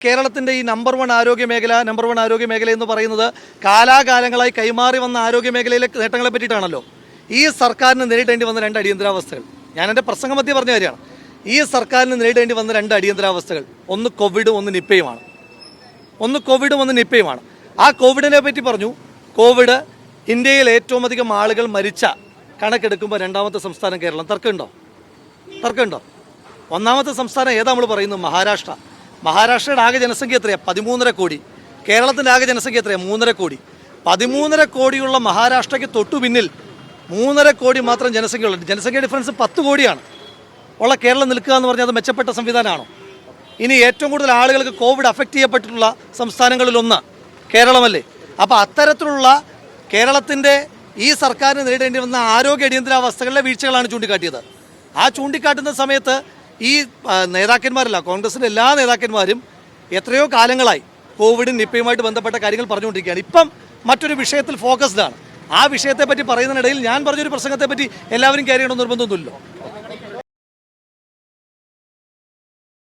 കേരളത്തിൻ്റെ ഈ number one ആരോഗ്യ മേഖല എന്ന് പറയുന്നത് കാലാകാലങ്ങളായി കൈമാറി വന്ന ആരോഗ്യ മേഖലയിലെ നേട്ടങ്ങളെ പറ്റിയിട്ടാണല്ലോ. ഈ സർക്കാരിന് നേരിടേണ്ടി വന്ന രണ്ട് അടിയന്തരാവസ്ഥകൾ, ഞാൻ എൻ്റെ പ്രസംഗം മധ്യേ പറഞ്ഞ കാര്യമാണ്. ഈ സർക്കാരിന് നേരിടേണ്ടി വന്ന രണ്ട് അടിയന്തരാവസ്ഥകൾ, ഒന്ന് കോവിഡും ഒന്ന് നിപ്പയുമാണ്. ആ കോവിഡിനെ പറ്റി പറഞ്ഞു. കോവിഡ് ഇന്ത്യയിൽ ഏറ്റവും അധികം ആളുകൾ മരിച്ച കണക്കെടുക്കുമ്പോൾ രണ്ടാമത്തെ സംസ്ഥാനം കേരളം. തർക്കമുണ്ടോ? ഒന്നാമത്തെ സംസ്ഥാനം ഏതാ നമ്മൾ പറയുന്നത്? മഹാരാഷ്ട്രയുടെ ആകെ ജനസംഖ്യ എത്രയാണ്? 13.5 കോടി. കേരളത്തിൻ്റെ ആകെ ജനസംഖ്യ എത്രയാണ്? 3.5 കോടി. 13.5 കോടിയുള്ള മഹാരാഷ്ട്രയ്ക്ക് തൊട്ടു പിന്നിൽ 3.5 കോടി മാത്രം ജനസംഖ്യയുള്ള ജനസംഖ്യ ഡിഫറൻസ് 10 കോടിയാണ് ഉള്ള കേരളം നിൽക്കുക എന്ന് പറഞ്ഞാൽ അത് മെച്ചപ്പെട്ട സംവിധാനമാണോ? ഇനി ഏറ്റവും കൂടുതൽ ആളുകൾക്ക് കോവിഡ് അഫക്റ്റ് ചെയ്യപ്പെട്ടിട്ടുള്ള സംസ്ഥാനങ്ങളിലൊന്ന് കേരളമല്ലേ? അപ്പോൾ അത്തരത്തിലുള്ള കേരളത്തിൻ്റെ ഈ സർക്കാരിന് നേരിടേണ്ടി വന്ന ആരോഗ്യ അടിയന്തരാവസ്ഥകളിലെ വീഴ്ചകളാണ് ചൂണ്ടിക്കാട്ടിയത്. ആ ചൂണ്ടിക്കാട്ടുന്ന സമയത്ത് ഈ നേതാക്കന്മാരല്ല, കോൺഗ്രസിൻ്റെ എല്ലാ നേതാക്കന്മാരും എത്രയോ കാലങ്ങളായി കോവിഡും നിപ്പയുമായിട്ട് ബന്ധപ്പെട്ട കാര്യങ്ങൾ പറഞ്ഞുകൊണ്ടിരിക്കുകയാണ്. ഇപ്പം മറ്റൊരു വിഷയത്തിൽ ഫോക്കസ്ഡ് ആണ്. ആ വിഷയത്തെപ്പറ്റി പറയുന്നതിനിടയിൽ ഞാൻ പറഞ്ഞൊരു പ്രസംഗത്തെപ്പറ്റി എല്ലാവരും കാര്യമാണോ നിർബന്ധമൊന്നുമില്ലോ.